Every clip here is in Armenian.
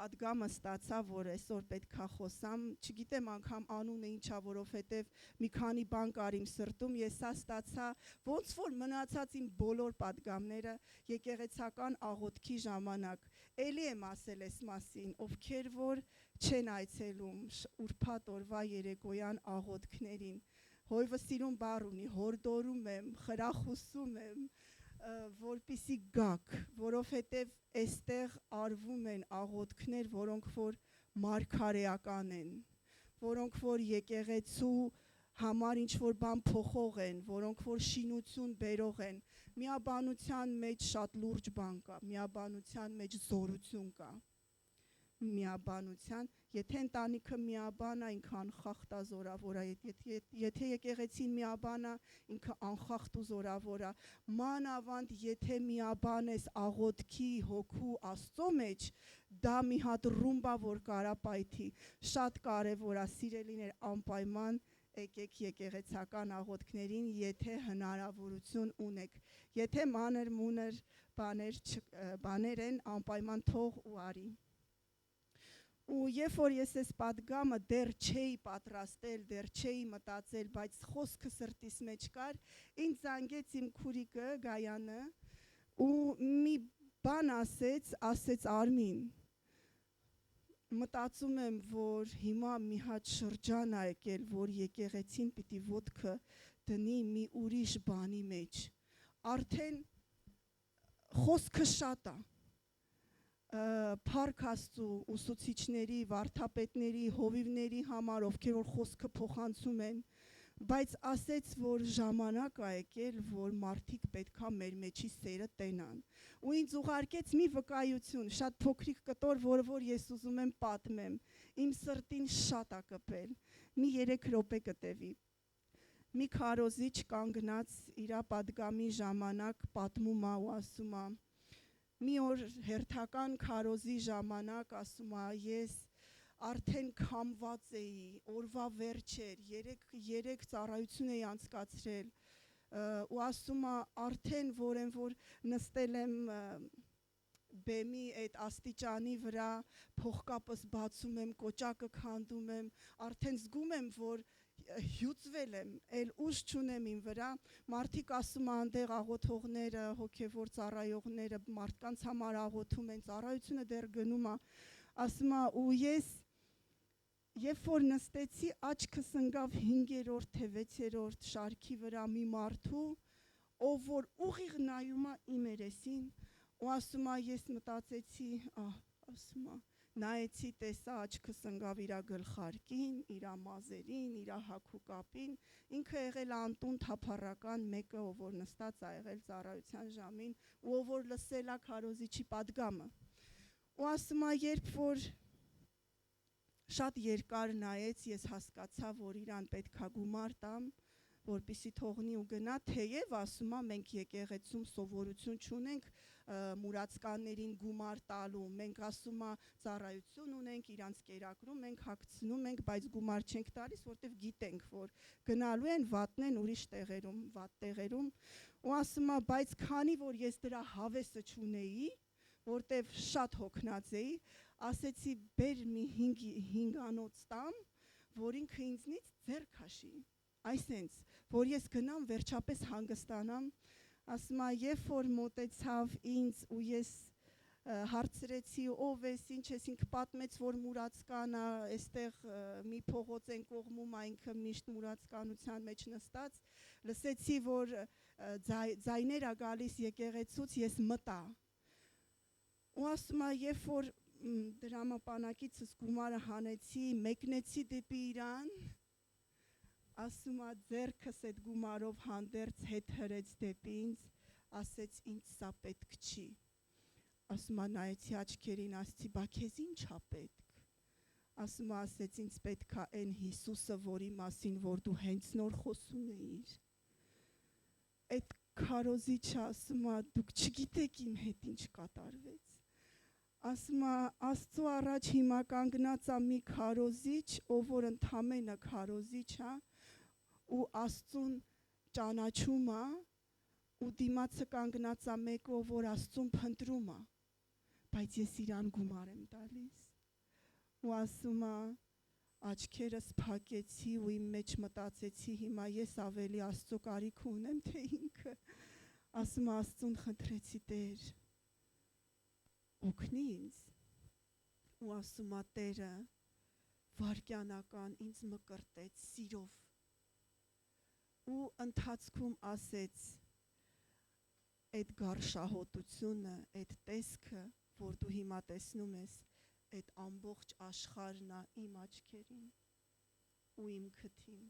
պատգամը ստացա, որ այսօր պետքա խոսամ, չգիտեմ անգամ անունը ինչա, որովհետև մի քանի բան կար իմ սրտում, ես սա ստացա, ոնց որ մնացած իմ բոլոր պատգամները եկեղեցական աղոթքի ժամանակ, էլի եմ ասել այս մասին, ովքեր որ չեն այցելում ուրբաթ օրվա երեկոյան աղոթքներին, հոյվը սիրուն բառ ունի, հորդորում եմ, խրախուսում եմ, որպիսի գաք, որովհետև այստեղ արվում են աղոթքներ, որոնք որ մարգարեական են, որոնք որ եկեղեցու համար ինչ-որ բան փոխող են, որոնք որ շինություն բերող են, միաբանության մեջ շատ լուրջ բան կա, միաբանության մեջ զորություն կա, միաբանության, եթե ընտանիքը միաբան է, ինքը անխախտ է զորավոր է, եթե եկեղեցին միաբան է, ինքը անխախտ ու զորավոր է, մանավանդ եթե միաբան ես աղոթքի հոգու Աստծո մեջ, դա մի հատ ռումբա որ կարա պայթի, շատ կարևոր է սիրելիներ անպայման եկեք եկեղեցական աղոթքներին, եթե հնարավորություն ունեք, եթե մանր մունր բաներ են, անպայման թող ու արի։ Ու երբ որ ես այս պատգամը դեռ չէի պատրաստել, դեռ չէի մտածել, բայց խոսքը սրտիս մեջ կար, ինձ զանգեց իմ քուրիկը Գայանը ու մի բան ասեց Արմին, մտածում եմ, որ հիմա մի հատ շրջան է եկել, որ եկեղեցին պիտի ոտքը դնի մի ուրիշ բանի մեջ, արդեն խոսքը շատ է, Փառք Աստծու ուսուցիչների, վարդապետների, հովիվների համար, ովքեր որ խոսքը փոխանցում են, բայց ասեց, որ ժամանակ է եկել, որ մարդիկ պետքա մեր մեջի սերը տենան, ու ինձ ուղարկեց մի վկայություն, շատ փոքրիկ կտոր, որ ես ուզում եմ պատմեմ, իմ սրտին շատ է կպել, մի 3 րոպե կտևի, մի քարոզիչ կանգնած իրա պատգամի ժամանակ պատմում է ու ասում է, մի օր հերթական քարոզի ժամանակ ասում է, ես արդեն քամված էի, օրվա վերջ էր, 3 ծառայություն էի անցկացրել, ու ասում է, արդեն որ նստել եմ բեմի այդ աստիճանի վրա, փողկապս բացում եմ, կոճակը քանդում եմ, արդեն զգում եմ, որ հյուծվել եմ, էլ ուժ չունեմ իմ վրա, մարդիկ ասում են այնտեղ աղոթողները, հոգևոր ծառայողները, մարդկանց համար աղոթում են, ծառայությունը դեռ գնում է, ասում է, ու ես երբ որ նստեցի, աչքս ընկավ 5-րդ թե 6-րդ շարքի վրա մի մարդու, ով որ ուղիղ նայում է իմ երեսին, ու ասում է, ես մտածեցի, ասում է, նայեցի, տեսա, աչքս ընկավ իրա գլխարկին, իրա մազերին, իրա հագուկապին, ինքը եղել անտուն թափառական մեկը, ով որ նստած է եղել ծառայության ժամին, ու ով որ լսել է քարոզիչի պատգամը, ու ասում է, երբ որ շատ երկար նայեց, ես հասկացա, որ իրան պետքա գումար տամ, որպիսի թողնի ու գնա, թեև ասում է, մենք եկեղեցում սովորություն չունենք մուրացկաններին գումար տալու, մենք ասում է ծառայություն ունենք, իրանց կերակրում ենք, հագցնում ենք, բայց գումար չենք տալիս, որտև գիտենք, որ գնալու են վատնեն ուրիշ տեղերում, վատ տեղերում, ու ասում է, բայց քանի որ ես դրա հավեսը չունեի, որտև շատ հոգնած էի, ասեցի, բեր մի 5 անոց տամ, որ ինքը ինձնից ձեռ քաշի, այսենց, որ ես գնամ վերջապես հանգստանամ, ասում է, երբ որ մոտեցավ ինձ ու ես հարցրեցի, ով ես, ինչ ես, ինքը պատմեց, որ մուրացկան է, այստեղ մի փողոց են կողմում, ինքը միշտ մուրացկանության մեջ նստած, լսեցի, որ ձայներ է գալիս եկեղեցուց, ես մտա, ու ասում է, երբ որ դրամապանակիցս գումարը հանեցի, մեկնեցի դեպի իրան, ասում է, ձեռքս այդ գումարով հանդերձ հետ հրեց դեպի ինձ, ասեց, ինձ սա պետք չի, ասում է, նայեցի աչքերին, ասեցի, բա քեզ ինչ է պետք, ասում է, ասեց, ինձ պետք է այն Հիսուսը, որի մասին, որ դու հենց նոր խոսում էիր, այդ քարոզիչը ասում է, դուք չգիտեք իմ հետ ինչ կատարվեց, ասում է, Աստծո առաջ հիմա կանգնած է մի քարոզիչ, ով որ ընդամենը քարոզիչ է, ու Աստծուն ճանաչում է, ու դիմացը կանգնած է մեկը, ով որ Աստծուն փնտրում է, բայց ես իրան գումար եմ տալիս, ու ասում է աչքերս փակեցի ու իմ մեջ մտածեցի հիմա ես ավելի Աստծո կարիք ունեմ թե ինքը ասում է Աստծուն խնդրեցի Տեր օգնի ինձ ու ասում է Տերը վարքյանական ինձ մկրտեց սիրով ու ընթացքում ասեց այդ գարշահոտությունը այդ տեսքը որ դու հիմա տեսնում ես այդ ամբողջ աշխարհն է իմ աչքերին ու իմ քթին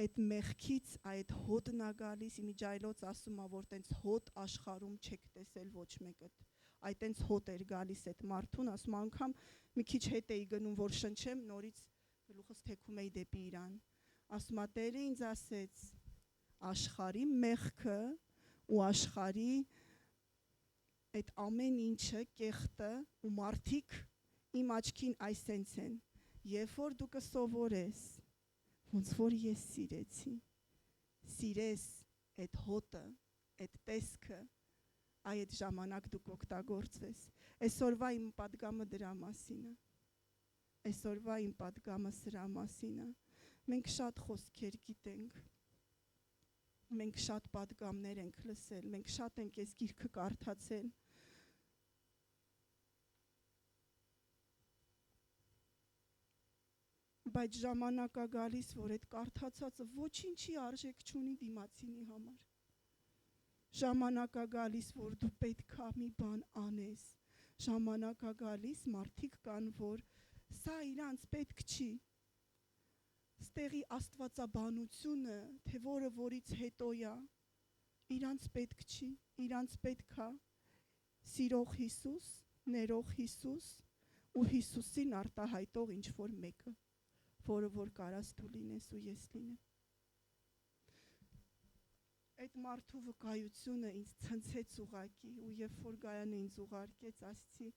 այդ մեղքից այդ հոտն է գալիս իմիջայլոց ասում է որ տենց հոտ աշխարհում չեք տեսել ոչ մեկը այդ տենց հոտ էր գալիս այդ մարդուն ասում անգամ մի քիչ հետ էի գնում որ շնչեմ նորից գլուխս թեքում էի դեպի իրան ասում է Տերը ինձ ասեց աշխարհի մեղքը ու աշխարհի այդ ամեն ինչը կեղտը ու մարդիկ իմ աչքին այսենց են երբ որ դու կսովորես ոնց որ ես սիրեցի սիրես այդ հոտը այդ տեսքը այդ ժամանակ դու կօգտագործես այսօրվա իմ պատգամը դրա մասին է այսօրվա իմ պատգամը սրա մասին է մենք շատ խոսքեր գիտենք մենք շատ պատգամներ ենք լսել մենք շատ ենք այս գիրքը կարդացել բայց ժամանակ է գալիս որ այդ կարդացածը ոչինչի արժեք չունի դիմացինի համար ժամանակ է գալիս որ դու պետքա մի բան անես ժամանակ է գալիս մարդիկ կան որ սա իրանց պետք չի ստեղի աստվածաբանությունը թե որը որից հետո է իրանց պետք չի իրանց պետքա սիրող Հիսուս ներող Հիսուս ու Հիսուսին արտահայտող ինչ որ մեկը որը որ կարաս դու լինես ու ես լինեմ այդ մարդու վկայությունը ինձ ցնցեց ուղակի ու երբ որ Գայանը ինձ ուղարկեց ասացի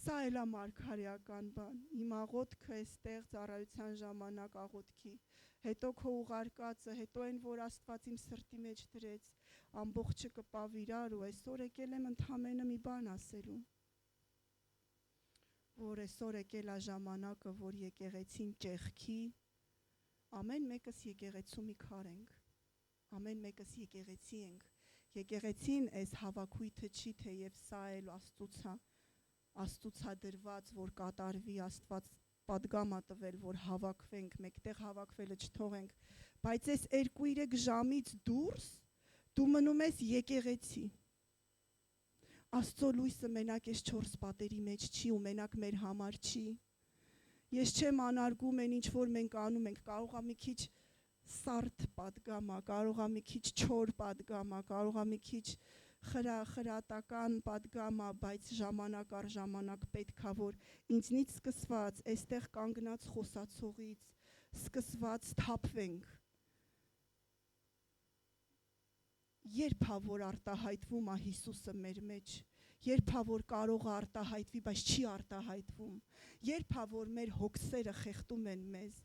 սա էլ է մարգարեական բան իմ աղոթքը էստեղ ծառայության ժամանակ աղոթքի հետո քո ուղարկածը հետո այն որ Աստված իմ սրտի մեջ դրեց ամբողջը կպավ իրար ու այսօր եկել եմ ընդամենը մի բան ասելու որ այսօր եկել է ժամանակը, որ եկեղեցին ճեղքի, ամեն մեկս եկեղեցու մի քար ենք, ամեն մեկս եկեղեցի ենք, եկեղեցին այս հավաքույթը չի, թեև սա էլ աստծուցա դրված, որ կատարվի Աստված պատգամ է տվել, որ հավաքվենք, մեկտեղ հավաքվելը չթողենք, բայց այս 2-3 ժամից դուրս դու մնում ես եկեղեցի Աստծո լույսը մենակ այս 4 պատերի մեջ չի ու մենակ մեր համար չի։ Ես չեմ անարգում այն ինչ որ մենք անում ենք, կարող է մի քիչ սարդ պատգամ է, կարող է մի քիչ չոր պատգամ է, կարող է մի քիչ խրատական պատգամ է, բայց ժամանակ առ ժամանակ պետք է որ ինձնից սկսված այստեղ կանգնած խոսացողից սկսված թափվենք։ Երբ է որ արտահայտվում է Հիսուսը մեր մեջ, երբ է որ կարող է արտահայտվի, բայց չի արտահայտվում, երբ է որ մեր հոգսերը խեղդում են մեզ,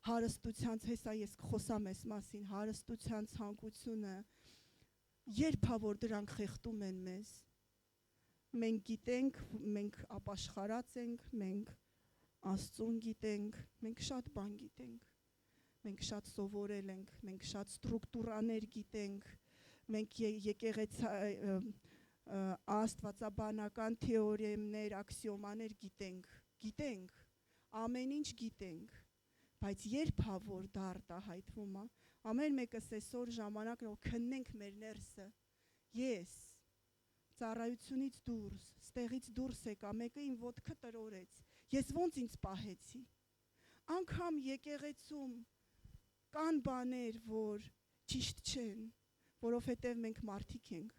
հարստության, հեսա ես խոսամ այս մասին, հարստության ցանկությունը, երբ է որ դրանք խեղդում են մեզ, մենք գիտենք, մենք ապաշխարած ենք, մենք Աստծուն գիտենք, մենք շատ բան գիտենք, մենք շատ սովորել ենք, մենք շատ ստրուկտուրաներ գիտենք, մենք աստվածաբանական թեորեմներ, աքսիոմաներ գիտենք, ամեն ինչ գիտենք, բայց երբ է որ դա արտահայտվում է, ամեն մեկս այսօր ժամանակ քննենք մեր ներսը, ես ծառայությունից դուրս, ստեղից դուրս եկա, մեկը իմ ոտքը տրորեց, ես ոնց ինձ պահեցի, անգամ եկեղեցում կան բաներ, որ ճիշտ չեն, որովհետև մենք մարդիկ ենք,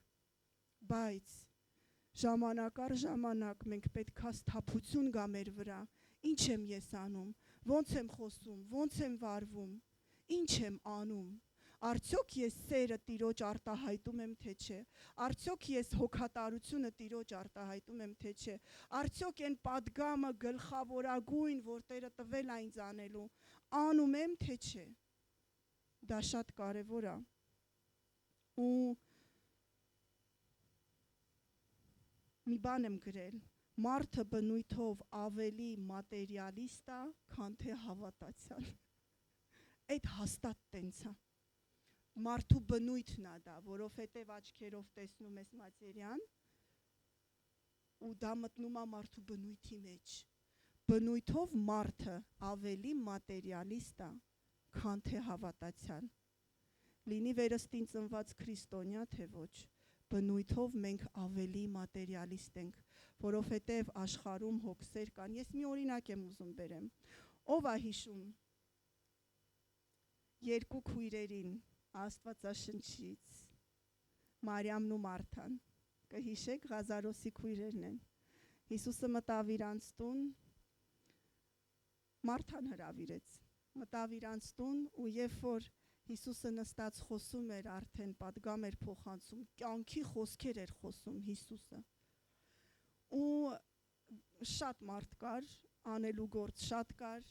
բայց ժամանակ առ ժամանակ մենք պետք է սթափություն գա մեր վրա, ինչ եմ ես անում, ոնց եմ խոսում, ոնց եմ վարվում, ինչ եմ անում, արդյոք ես սերը Տիրոջ արտահայտում եմ թե չէ, արդյոք ես հոգատարությունը Տիրոջ արտահայտում եմ թե չէ, արդյոք այն պատգամը գլխավորագույն, որ Տերը տվել է ինձ անելու, անում եմ թե չէ, դա շատ կարևոր է, ու մի բան եմ գրել, Մարդը բնույթով ավելի մատերիալիստ է, քան թե հավատացյալ։ Այդ հաստատ տենց է։ Մարդու բնույթն է դա, որովհետև աչքերով տեսնում ես մատերիան, ու դա մտնում է մարդու բնույթի մեջ։ Բնույթով մարդը ավելի մատերիալիստ է, քան թե հավատացյալ։ Լինի վերստին ծնված քրիստոնյա, թե ոչ, բնույթով մենք ավելի մատերիալիստ ենք, որովհետև աշխարհում հոգսեր կան։ Ես մի օրինակ եմ ուզում բերեմ։ Ով է հիշում երկու քույրերին Աստվածաշնչից, Մարիամն ու Մարթան, կհիշեք, Ղազարոսի քույրերն են։ Հիսուսը մտավ իրանց տուն, Մարթան հրավիրեց, մտավ իրանց տուն, ու երբ որ Հիսուսը նստած խոսում էր, արդեն պատգամ էր փոխանցում, կյանքի խոսքեր էր խոսում Հիսուսը։ Ու շատ մարդ կար, անելու գործ շատ կար,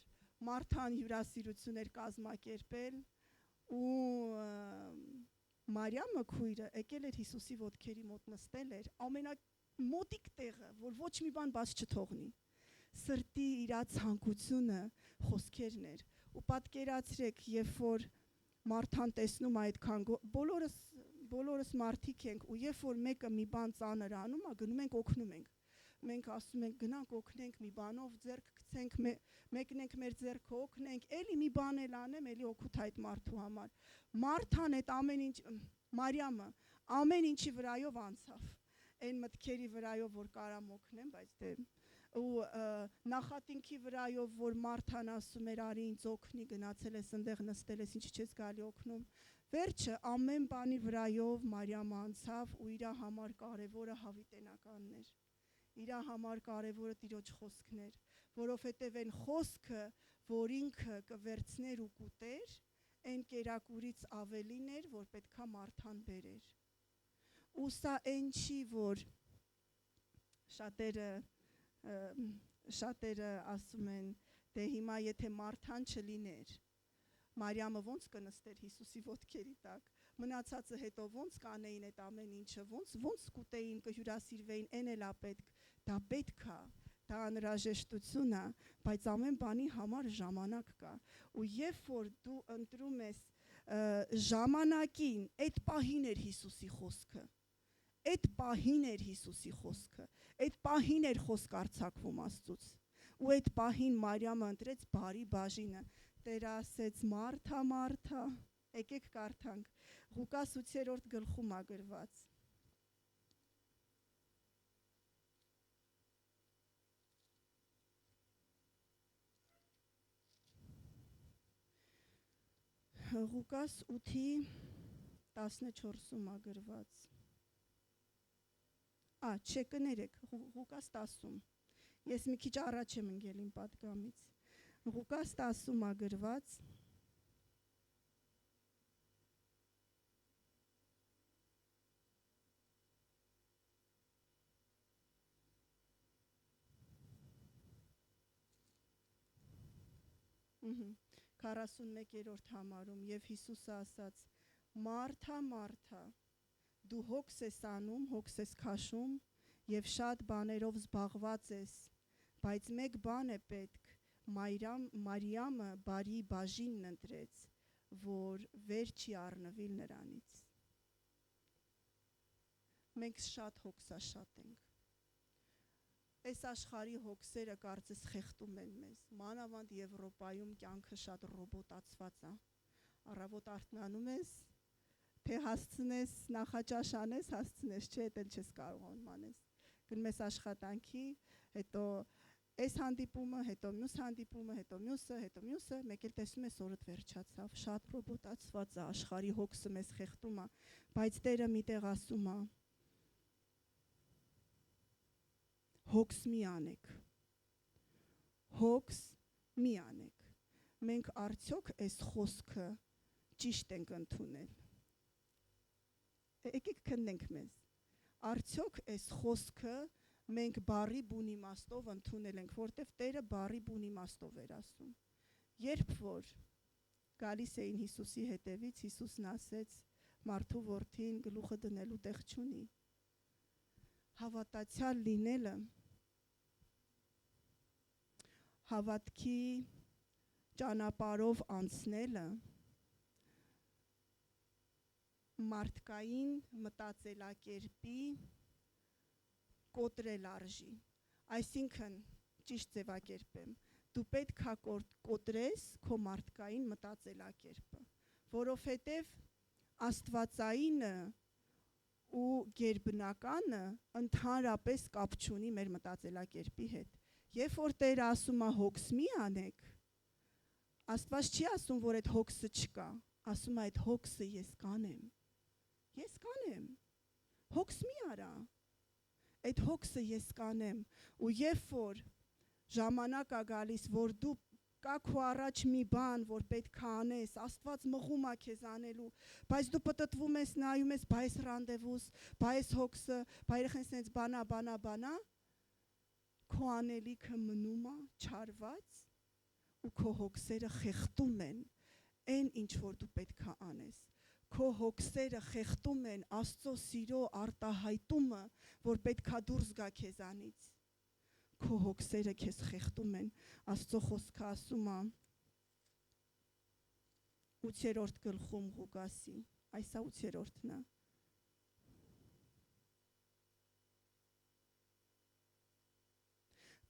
Մարթան հյուրասիրություն էր կազմակերպել, ու Մարիամը քույրը եկել էր Հիսուսի ոտքերի մոտ նստել էր, ամենամոտիկ տեղը, որ ոչ մի բան բաց չթողնի։ Սրտի իրա ցանկությունը խոսքերն էր։ Ու պատկերացրեք, երբ որ Մարթան տեսնում է այդքան, բոլորս մարդիկ ենք, ու երբ որ մեկը մի բան ծանր անում է, գնում ենք օգնում ենք։ Մենք ասում ենք գնանք օգնենք մի բանով, ձեռք գցենք, մեկնենք մեր ձեռքը օգնենք, էլի մի բան էլ անեմ, էլի օգուտ այդ մարդու համար։ Մարթան այդ ամեն ինչ, Մարիամը ամեն ինչի վրայով անցավ, այն մտքերի վրայով, որ կարամ օգնեմ, բայց դե ու նախատինքի վրայով, որ Մարթան ասում էր արի ինձ օգնի, գնացել ես այնտեղ նստել ես, ինչի չես գալի օգնում։ Վերջը ամեն բանի վրայով Մարիամը անցավ, ու իր համար կարևորը հավիտենականն էր։ Իր համար կարևորը Տիրոջ խոսքն էր, որովհետև այն խոսքը, որ ինքը կվերցներ ու կուտեր, այն կերակուրից ավելին էր, որ պետքա Մարթան բերեր։ Ու սա այն չի, որ շատերը ասում են, դե հիմա եթե Մարթան չլիներ, Մարիամը ոնց կնստեր Հիսուսի ոտքերի տակ, մնացածը հետո ոնց կանեին այդ ամեն ինչը, ոնց կուտեին, կհյուրասիրվեին, այն էլ է պետք, դա պետք է, դա անհրաժեշտություն է, բայց ամեն բանի համար ժամանակ կա։ Ու երբ որ դու ընտրում ես ժամանակին, այդ պահին էր Հիսուսի խոսքը, այդ պահին էր Հիսուսի խոսքը, այդ պահին էր խոսք արձակվում Աստծուց, ու այդ պահին Մարիամը ընտրեց բարի բաժինը։ Տերը ասեց Մարթա, Մարթա, եկեք կարդանք, Ղուկաս 8-րդ գլխում է գրված։ Ղուկաս 8-ի 14-ում է գրված։ Չէ, կներեք, Ղուկաս 10-ում։ Ես մի քիչ առաջ եմ ընկել իմ պատգամից։ Ղուկաս 10-ում է գրված։ Ահա 41-րդ համարում, եւ Հիսուսը ասաց. Մարթա, Մարթա, դու հոգս ես անում, հոգս ես քաշում եւ շատ բաներով զբաղված ես, բայց մեկ բան է պետք, Մարիամը բարի բաժինն ընտրեց, որ վեր չի առնվիլ նրանից։ Մենք շատ հոգսաշատ ենք։ Այս աշխարհի հոգսերը կարծես խեղդում են մեզ, մանավանդ Եվրոպայում կյանքը շատ ռոբոտացված է։ Առավոտ արթնանում ես, թե հասցնես նախաճաշ անես, հասցնես, չէ, դա չես կարողանում անես։ Գնում ես աշխատանքի, հետո այս հանդիպումը, հետո մյուս հանդիպումը, հետո մյուսը, մեկ էլ տեսնում ես օրդ վերջացավ, շատ ռոբոտացված է, աշխարհի հոգսը մեզ խեղդում է, բայց Տերը միտեղ ասում է. հոգս մի անեք, հոգս մի անեք, մենք արդյոք այս խոսքը ճիշտ ենք ընդունել, եկեք քննենք մեզ, արդյոք այս խոսքը մենք բարի բուն իմաստով ընդունել ենք, որտև Տերը բարի բուն իմաստով էր ասում, երբ որ գալիս էին Հիսուսի հետևից, Հիսուսն ասեց, մարդու որդին գլուխը դնելու տեղ չունի, հավատացյալ լինելը հավատքի ճանապարհով անցնելը մարդկային մտածելակերպի կոտրել արժի, այսինքն ճիշտ ձևակերպեմ, դու պետք է կոտրես քո մարդկային մտածելակերպը, որովհետև աստվածայինը ու գերբնականը ընդհանրապես կապ չունի մեր մտածելակերպի հետ, երբ որ Տերը ասում է հոգս մի անեք, Աստված չի ասում, որ այդ հոգսը չկա, ասում է այդ հոգսը ես կանեմ, հոգս մի արա, այդ հոգսը ես կանեմ, ու երբ որ ժամանակ է գալիս, որ դու կա քո առաջ մի բան, որ պետք է անես, Աստված մղում է քեզ անելու, բայց դու պտտվում ես, նայում ես, բայ այս ռանդևուս, բայ այս հոգսը, բայ երեխեն սենց բանա, քո անելիքը մնում է չարված, ու քո հոգսերը խեղդում են այն, ինչ որ դու պետք է անես, քո հոգսերը խեղդում են Աստծո սիրո արտահայտումը, որ պետք է դուրս գա քեզանից, քո հոգսերը քեզ խեղդում են, Աստծո խոսքը ասում է 8-րդ գլխում Ղուկասի, այս է 8-րդն է,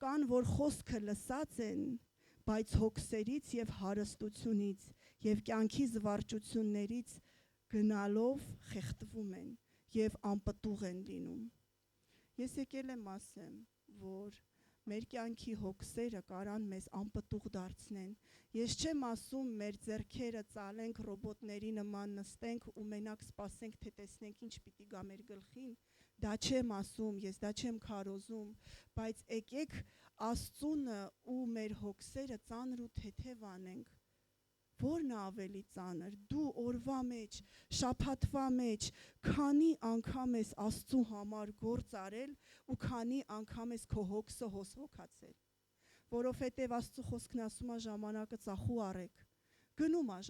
կան, որ խոսքը լսած են, բայց հոգսերից և հարստությունից և կյանքի զվարճություններից գնալով խեղդվում են և անպտուղ են լինում։ Ես եկել եմ ասեմ, որ մեր կյանքի հոգսերը կարան մեզ անպտուղ դարձնեն։ Ես չեմ ասում մեր ձեռքերը ծալենք, ռոբոտների նման նստենք ու մենակ սպասենք, թե տեսնենք ինչ պիտի գա մեր գլխին, դա չեմ ասում, ես դա չեմ քարոզում, բայց եկեք Աստծունը ու մեր հոգսերը ծանր ու թեթև անենք, որն է ավելի ծանր, դու օրվա մեջ, շաբաթվա մեջ, քանի անգամ ես Աստծու համար գործ արել ու քանի անգամ ես քո հոգսը հոսհոգացել, որովհետև Աստծու խոսքն ասում է ժամանակը ծախու արեք, գնում է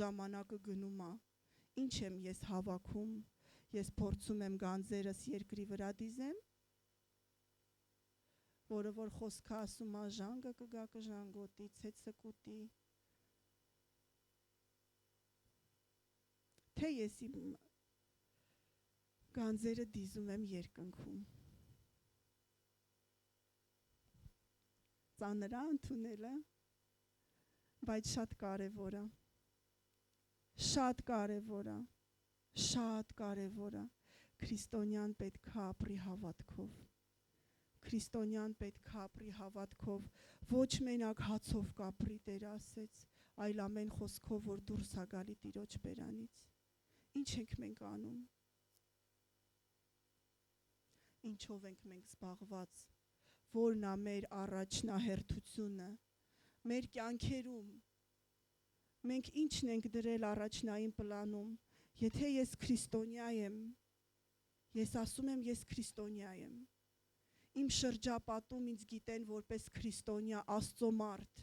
ժամանակը գնում է, ինչ եմ ես հավաքում, ես փորձում եմ գանձերս երկրի վրա դիզեմ, որը որ խոսքը ասում է ժանգը կգա կժանգոտի, ցեցը կուտի, թե ես իմ գանձերը դիզում եմ երկնքում, ծանր է ընդունելը, բայց շատ կարևոր է, քրիստոնյան պետք է ապրի հավատքով, քրիստոնյան պետք է ապրի հավատքով, ոչ մենակ հացով կապրի, Տերը ասեց, այլ ամեն խոսքով, որ դուրս է գալի Տիրոջ բերանից։ Ինչ ենք մենք անում։ Ինչով ենք մենք զբաղված, որն է մեր առաջնահերթությունը, մեր կյանքերում, մենք ինչն ենք դրել առաջնային պլանում, եթե ես քրիստոնյա եմ, ես ասում եմ, ես քրիստոնյա եմ, իմ շրջապատում ինձ գիտեն որպես քրիստոնյա Աստծո մարդ,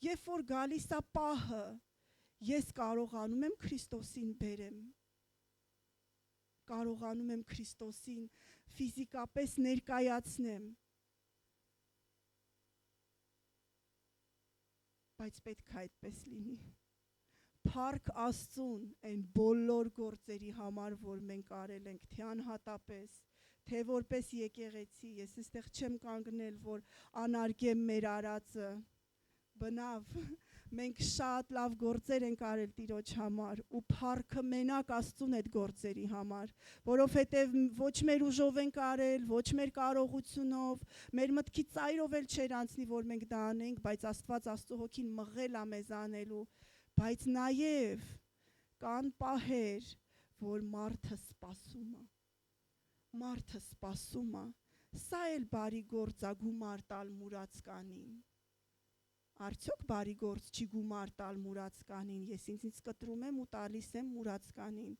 երբ որ գալիս է պահը, ես կարողանում եմ Քրիստոսին բերեմ, կարողանում եմ Քրիստոսին ֆիզիկապես ներկայացնեմ, բայց պետք է այդպես լինի, փառք Աստծուն այն բոլոր գործերի համար, որ մենք արել ենք, թե անհատապես, թե որպես եկեղեցի, ես այստեղ չեմ կանգնել, որ անարգեմ մեր արածը, բնավ, մենք շատ լավ գործեր ենք արել Տիրոջ համար ու փառքը մենակ Աստծուն այդ գործերի համար, որովհետև ոչ մեր ուժով ենք արել, ոչ մեր կարողությունով, մեր մտքի ծայրով էլ չէր անցնի, որ մենք դա անենք, բայց Աստված Աստծո հոգին մղել է մեզ անելու, բայց նաև կան պահեր, որ մարդը սպասում է, սա էլ բարի գործ է գումար տալ մուրացկանին, արդյոք բարի գործ չի գումար տալ մուրացկանին, ես ինձ կտրում եմ ու տալիս եմ մուրացկանին,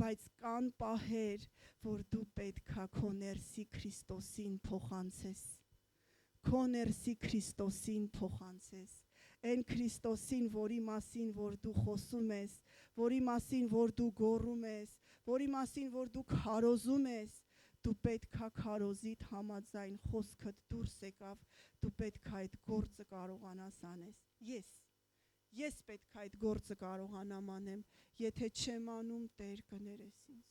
բայց կան պահեր, որ դու պետք է քո ներսի Քրիստոսին փոխանցես, այն Քրիստոսին, որի մասին, որ դու խոսում ես, որի մասին, որ դու գոռում ես, որի մասին, որ դու քարոզում ես, դու պետքա քարոզիդ համաձայն խոսքդ դուրս եկավ, դու պետքա այդ գործը կարողանաս անես։ Ես պետքա այդ գործը կարողանամ անեմ, եթե չեմ անում, Տեր կներես ինձ։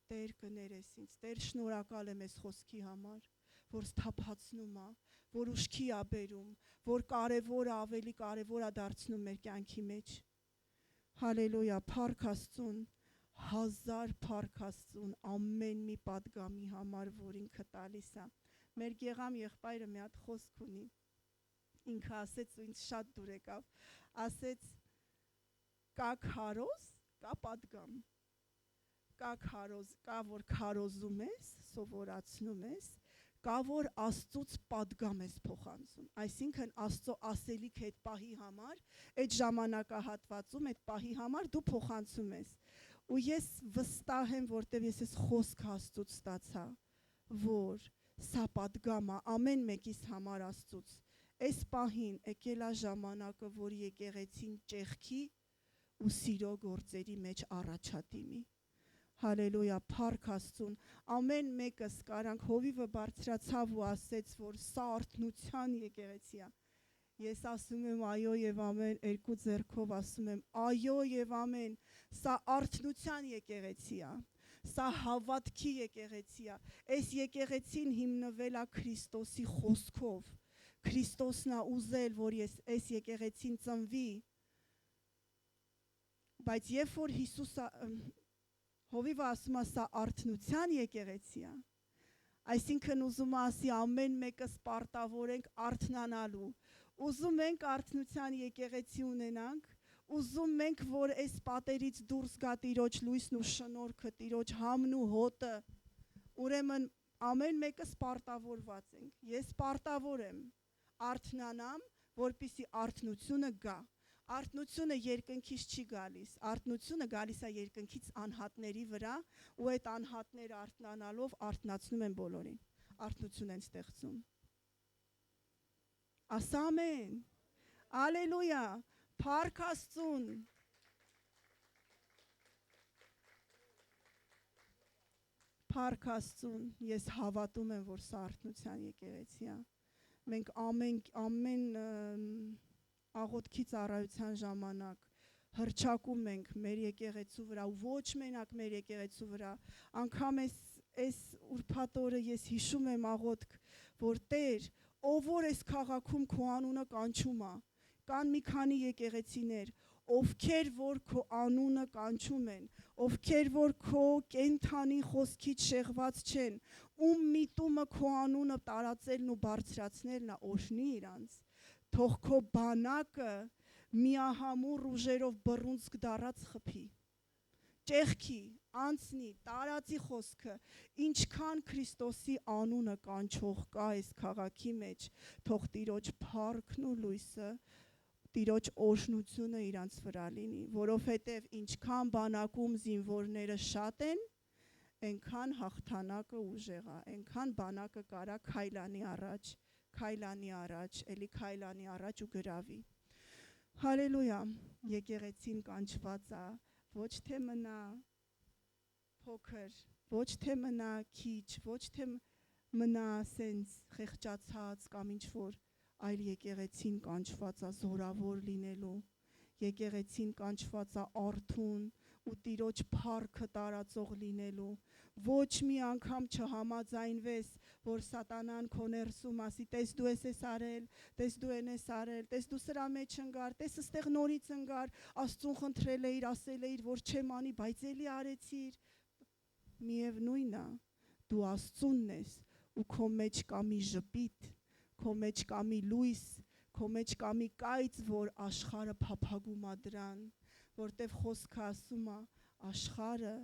Տեր կներես ինձ։ Տեր շնորհակալ եմ այս խոսքի համար, որ սթափացնում է, որ ուշքի է բերում, որ կարևորը ավելի կարևոր է դարձնում մեր կյանքի մեջ։ Հալելույա, փառք Աստծուն, հազար փառք Աստծուն ամեն մի պատգամի համար, որ ինքը տալիս է։ Մեր գեղամ եղբայրը մի հատ խոսք ունի։ Ինքը ասեց ու ինձ շատ դուր եկավ, ասեց կա քարոզ, կա պատգամ։ Կա քարոզ, կա որ քարոզում ես, սովորացնում ես, կա որ Աստծուց պատգամ ես փոխանցում։ Այսինքն Աստծո ասելիքը այդ պահի համար, այդ ժամանակահատվածում, այդ պահի համար դու փոխանցում ես։ Ու ես վստահ եմ, որտեվ ես այս խոսքը Աստծուց ստացա, որ սա պատգամ է ամեն մեկիս համար Աստծուց։ Այս պահին եկել է ժամանակը, որ եկեղեցին ճեղքի ու սիրո գործերի մեջ առաջադիմի։ Հալելույա, փառք Աստծուն։ Ամեն մեկս կարանք հովիվը բարձրացավ ու ասեց, որ սա արթնության եկեղեցի է։ Ես ասում եմ այո եւ ամեն, երկու ձեռքով ասում եմ այո եւ ամեն։ Սա արթնության եկեղեցի է։ Սա հավատքի եկեղեցի է։ Այս եկեղեցին հիմնվել է Քրիստոսի խոսքով։ Քրիստոսն է ուզել, որ ես այս եկեղեցին ծնվի, բայց երբ որ Հիսուսը հովիվը ասում է սա արթնության եկեղեցի է, այսինքն ուզում է ասի ամեն մեկս պարտավոր ենք արթնանալու, ուզում ենք արթնության եկեղեցի ունենանք, ուզում ենք, որ այս պատերից դուրս գա Տիրոջ լույսն ու շնորհքը, Տիրոջ համն ու հոտը, ուրեմն ամեն մեկս պարտավորված ենք, ես պարտավոր եմ արթնանամ, որպեսզի արթնությունը գա։ Արթնությունը երկնքից չի գալիս, արթնությունը գալիս է երկնքից անհատների վրա, ու այդ անհատները արթնանալով արթնացնում են բոլորին, արթնություն են ստեղծում։ Ասա ամեն, ալելույա, փառք Աստծուն։ Փառք Աստծուն, ես հավատում եմ, որ սա արթնության եկեղեցի է։ Մենք ամեն աղոթքի ծառայության ժամանակ հռչակում ենք մեր եկեղեցու վրա ու ոչ մենակ մեր եկեղեցու վրա, անգամ այս ուրբաթ օրը ես հիշում եմ աղոթք, որ Տեր, ով որ այս քաղաքում քո անունը կանչում է, կան մի քանի եկեղեցիներ, ովքեր որ քո անունը կանչում են, ովքեր որ քո կենթանի խոսքից շեղված չեն, ում միտումը քո անունը տարածելն ու բարձրացնելն է, օրհնի իրանց, թող քո բանակը միահամուռ ուժերով բռունցք դառած խփի, ճեղքի, անցնի, տարածի խոսքը, ինչքան Քրիստոսի անունը կանչող կա այս քաղաքի մեջ, թող Տիրոջ փառքն ու լույսը, Տիրոջ օրհնությունը իրանց վրա լինի, որովհետև ինչքան բանակում զինվորները շատ են, այնքան հաղթանակը ուժեղ է, այնքան բանակը կարա քայլանի առաջ, էլի քայլանի առաջ ու գրավի։ Հալելույա, եկեղեցին կանչված է, ոչ թե մնա փոքր, ոչ թե մնա քիչ, ոչ թե մնա սենց խեղճացած կամ ինչ որ, այլ եկեղեցին կանչված է զորավոր լինելու, եկեղեցին կանչված է արթուն ու Տիրոջ փառքը տարածող լինելու, ոչ մի անգամ չհամաձայնվես, որ սատանան քո ներսում ասի, տես դու ես արել, տես դու ես արել, տես դու սրա մեջ ընկար, տես ստեղ նորից ընկար, Աստծուն խնդրել էիր, ասել էիր, որ չեմ անի, բայց էլի արեցիր, միևնույնն է, դու Աստծունն ես ու քո մեջ կա մի ժպիտ, քո մեջ կա մի լույս, քո մեջ կա մի կայծ, որ աշխարհը փափագում է դրան, որտև խոսքը ասում է, աշխարհը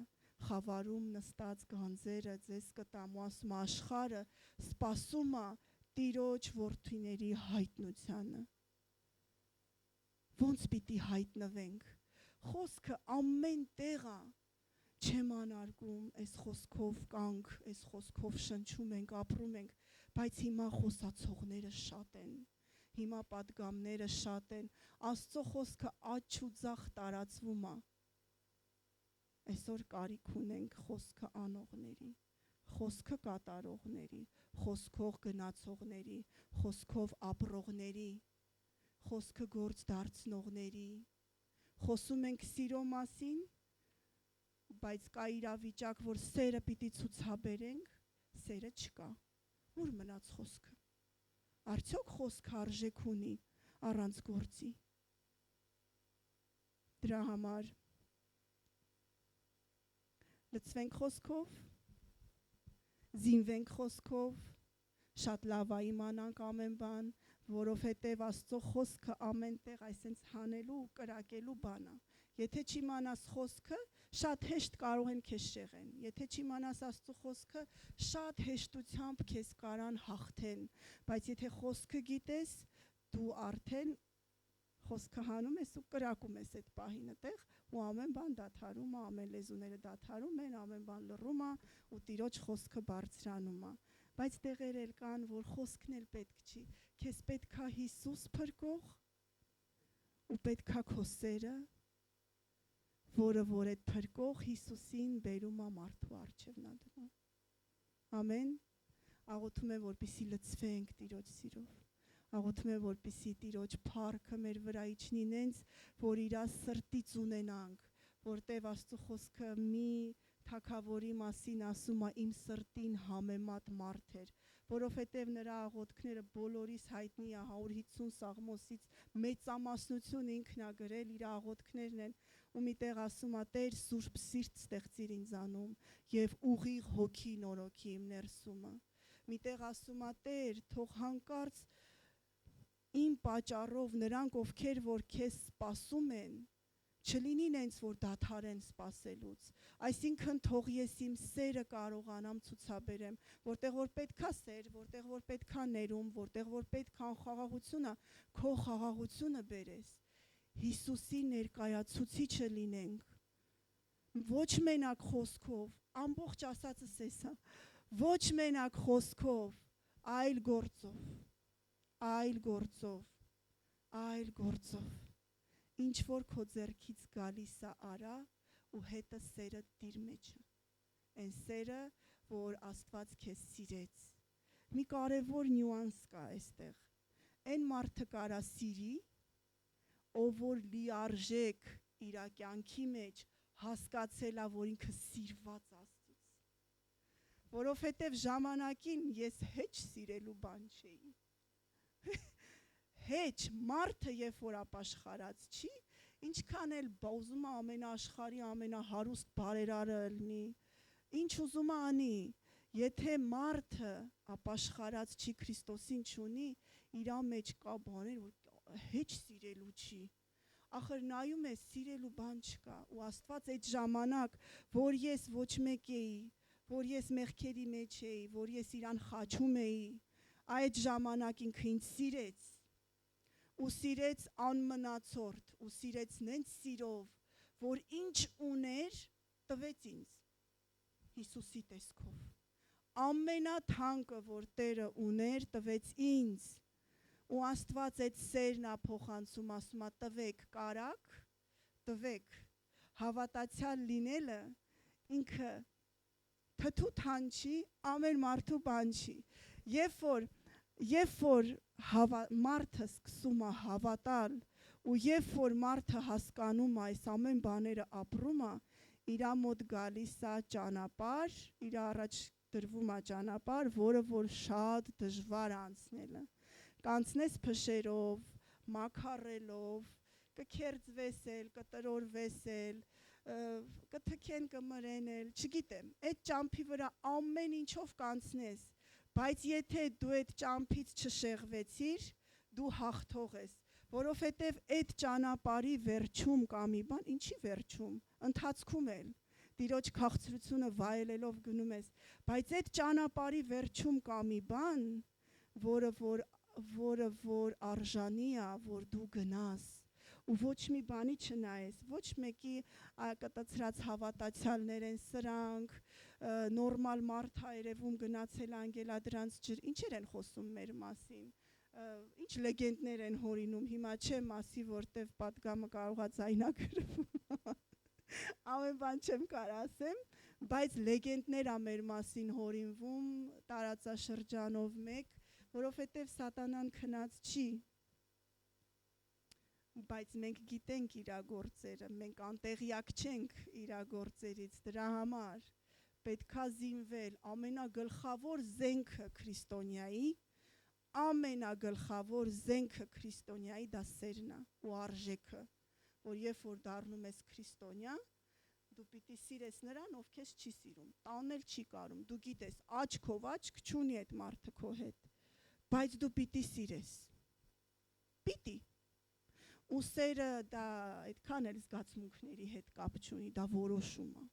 խավարում նստած գանձերը ձեզ կտամ ու ասում է աշխարհը սպասում է Տիրոջ որդիների հայտնությանը։ Ոնց պիտի հայտնվենք։ Խոսքը ամեն տեղ է, չեմ անարգում, այս խոսքով կանք, այս խոսքով շնչում ենք, ապրում ենք, բայց հիմա խոսացողները շատ են, հիմա պատգամները շատ են, Աստծո խոսքը աջ ու ձախ տարածվում է։ Այսօր կարիք ունենք խոսքը անողների, խոսքը կատարողների, խոսքով գնացողների, խոսքով ապրողների, խոսքը գործ դարձնողների։ Խոսում ենք սիրո մասին, բայց կա իրավիճակ, որ սերը պիտի ցուցաբերենք, սերը չկա։ Ուր մնաց խոսքը։ Արդյոք խոսքը արժեք ունի առանց գործի։ Դրա համար լցվենք խոսքով, զինվենք խոսքով, շատ լավ է իմանանք ամեն բան, որովհետև Աստծո խոսքը ամեն տեղ այսպես հանելու ու կրակելու բան է։ Եթե չիմանաս խոսքը, շատ հեշտ կարող են քեզ շեղեն։ Եթե չիմանաս Աստծո խոսքը, շատ հեշտությամբ քեզ կարան հաղթեն, բայց եթե խոսքը գիտես, դու արդեն խոսքը հանում ես ու կրակում ես այդ պահին այդտեղ ու ամեն բան դադարում է, ամեն լեզուները դադարում են, ամեն բան լռում է ու Տիրոջ խոսքը բարձրանում է։ Բայց տեղեր էլ կան, որ խոսքն էլ պետք չի։ Քեզ պետքա Հիսուս փրկող ու պետքա քո սերը, որը որ այդ փրկող Հիսուսին բերում է մարդու առջև նա դնում։ Ամեն։ Աղոթում եմ, որպեսզի լցվենք Տիրոջ սիրով։ Աղոթում եմ, որպեսզի Տիրոջ փառքը մեր վրա իջնի նենց, որ իր սրտից ունենանք, որտև Աստծո խոսքը մի թագավորի մասին ասում է իմ սրտին համեմատ մարդ էր, որովհետև նրա աղոթքները բոլորիս հայտնի է 150 Սաղմոսից մեծամասնություն ինքն է գրել իր աղոթքներն են ու միտեղ ասում է Տեր սուրբ սիրտ ստեղծիր ինձանում եւ ուղիղ հոգի նորոգի իմ ներսումը։ Միտեղ ասում է Տեր թող հանկարծ իմ պատճառով նրանք ովքեր որ քեզ սպասում են չլինի նենց որ դադարեն սպասելուց, այսինքն թող ես իմ սերը կարողանամ ցուցաբերեմ, որտեղ որ պետքա սեր, որտեղ որ պետքա ներում, որտեղ որ պետքա խաղաղությունը, քո խաղաղությունը բերես, Հիսուսի ներկայացուցիչը լինենք, ոչ մենակ խոսքով, ամբողջ ասածս էսա, ոչ մենակ խոսքով, այլ գործով, այլ գործով, այլ գործով, ինչ որ քո ձեռքից գալիս է արա ու հետը սերը դիր մեջը, այն սերը, որ Աստված քեզ սիրեց, մի կարևոր նյուանս կա այստեղ, այն մարդը կարա սիրի, ով որ լիարժեք իր կյանքի մեջ հասկացել է, որ ինքը սիրված Աստծուց, որովհետև ժամանակին ես հեչ սիրելու բան չէի, հեչ մարդը երբ որ ապաշխարած չի, ինչքան էլ ուզում է ամենաաշխարհի ամենահարուստ բարերարը լինի, ինչ ուզում է անի, եթե մարդը ապաշխարած չի Քրիստոսին չունի, իր մեջ կա բաներ, որ հեչ սիրելու չի, ախր նայում ես սիրելու բան չկա, ու Աստված այդ ժամանակ, որ ես ոչ մեկ էի, որ ես մեղքերի մեջ էի, որ ես իրան խաչում էի, այդ ժամանակ ինքը ինձ սիրեց, ու սիրեց անմնացորդ, ու սիրեց նենց սիրով, որ ինչ ուներ, տվեց ինձ, Հիսուսի տեսքով, ամենաթանկը, որ Տերը ուներ, տվեց ինձ, ու Աստված այդ սերն է փոխանցում, ասում է տվեք կարակ, տվեք, հավատացյալ լինելը, ինքը թթութան չի, ամեն մարդու բան չի, երբ որ մարդը սկսում է հավատալ ու երբ որ մարդը հասկանում է այս ամեն բաները ապրում է, իր մոտ գալիս է ճանապարհ, իր առաջ դրվում է ճանապարհ, որը որ շատ դժվար անցնելը, կանցնես փշերով, մաքարելով, կքերձվես էլ, կտրորվես էլ, կթքեն կմրեն էլ, չգիտեմ, այդ ճամփի վրա ամեն ինչով կանցնես, բայց եթե դու այդ ճամփից չշեղվեցիր, դու հաղթող ես, որովհետև այդ ճանապարհի վերջում կա մի բան, ինչի վերջում, ընթացքում էլ, Տիրոջ քաղցրությունը վայելելով գնում ես, բայց այդ ճանապարհի վերջում կա մի բան, որը որ արժանի է, որ դու գնաս, ու ոչ մի բանի չնայես, ոչ մեկի կտցրած հավատացյալներ են սրանք, նորմալ մարդ է երևում գնացել անգելա դրանց ջր, ինչեր են խոսում մեր մասին, ինչ լեգենդներ են հորինում, հիմա չեմ ասի, որտև պատգամը կարող է ձայնագրվում, ամեն բան չեմ կարող ասեմ, Բայց լեգենդներ ա մեր մասին հորինվում տարածաշրջանով մեկ, որովհետև սատանան քնած չի, բայց մենք գիտենք իր գործերը, մենք անտեղյակ չենք իր գործերից, դրա համար պետքա զինվել ամենագլխավոր զենքը քրիստոնյայի, ամենագլխավոր զենքը քրիստոնյայի դա սերն է ու արժեքը, որ երբ որ դառնում ես քրիստոնյա, դու պիտի սիրես նրան, ով քեզ չի սիրում, տանել չի կարում, դու գիտես, աչքով աչք չունի այդ մարդը քո հետ, բայց դու պիտի սիրես, պիտի, ու սերը դա այդքան էլ զգացմունքների հետ կապ չունի, դա որոշում է,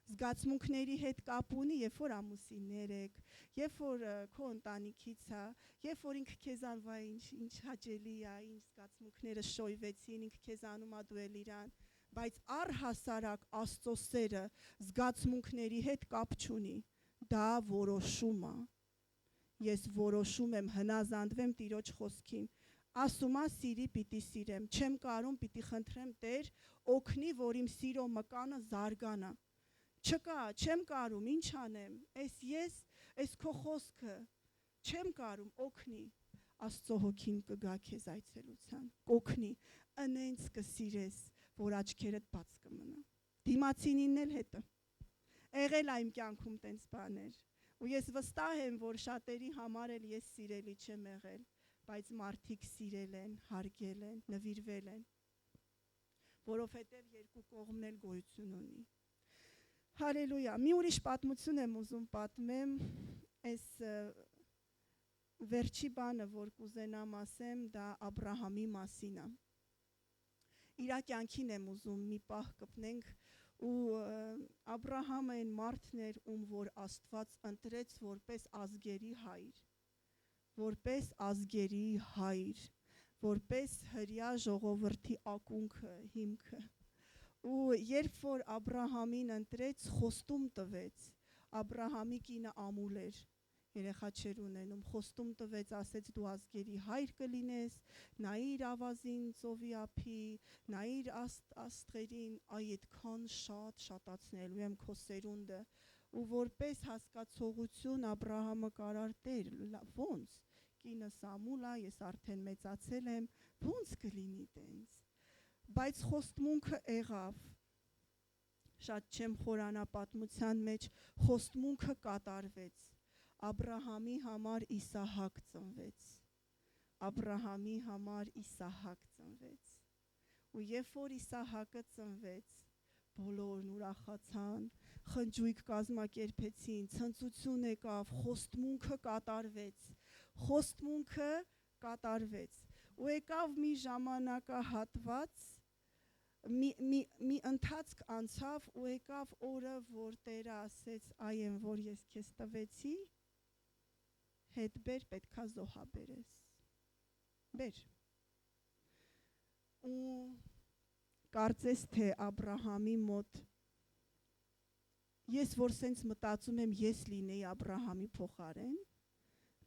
զգացմունքների հետ կապ ունի, երբ որ ամուսիններ եք, երբ որ քո ընտանիքից է, երբ որ ինքը քեզան վայ ինչ հաճելի է, ինչ զգացմունքները շոյվեցին, ինքը քեզանում ա դու էլ իրան, բայց առհասարակ Աստծո սերը զգացմունքների հետ կապ չունի, դա որոշում է, ես որոշում եմ հնազանդվեմ Տիրոջ խոսքին, ասում է սիրի պիտի սիրեմ, չեմ կարում պիտի խնդրեմ Տեր, օգնի, որ իմ սիրո մկանը զարգանա, չկա, չեմ կարում, ինչ անեմ, ես քո խոսքը, չեմ կարում, օգնի, Աստծո հոգին կգա քեզ այցելության, կօգնի, ընենց կսիրես, որ աչքերդ բաց կմնա, դիմացինին էլ հետը, եղել այմ կյանքում տենց բաներ, ու ես վստահ եմ, որ շատերի համար էլ ես սիրելի չեմ եղել, բայց մարդիկ սիրել են, հարգել են, նվիրվել են, որովհետև երկու կողմն էլ գոյություն ունի, Հալելույա, մի ուրիշ պատմություն եմ ուզում պատմեմ, այս վերջի բանը, որ կուզենամ ասեմ, դա Աբրահամի մասին է, իրա կյանքին եմ ուզում մի պահ կպնենք, ու Աբրահամը այն մարդն էր, ում որ Աստված ընտրեց որպես ազգերի հայր, որպես հրյա ժողովրդի ակունքը, հիմքը, ու երբ որ Աբրահամին ընտրեց, խոստում տվեց, Աբրահամի կինը ամուլ էր, երեխա չէր ունենում, խոստում տվեց, ասեց դու ազգերի հայր կլինես, նայիր ավազին ծովի ափի, նայիր աստղերին, այդքան շատացնելու եմ քո սերունդը, ու որպես հասկացողություն Աբրահամը կարար Տեր, ոնց, կինս ամուլ է, ես արդեն մեծացել եմ, ոնց կլինի տենց, բայց խոստմունքը եղավ, շատ չեմ խորանա պատմության մեջ, խոստմունքը կատարվեց, Աբրահամի համար Իսահակ ծնվեց, ու երբ որ Իսահակը ծնվեց, բոլորն ուրախացան, խնջույք կազմակերպեցին, ցնծություն եկավ, խոստմունքը կատարվեց, ու եկավ մի ժամանակահատված, մի ընթացք անցավ ու եկավ օրը, որ Տերը ասեց, այ եմ, որ ես քեզ տվեցի, հետ բեր, պետքա զոհա բերես, բեր, ու կարծես թե Աբրահամի մոտ, ես որ սենց մտածում եմ, ես լինեի Աբրահամի փոխարեն,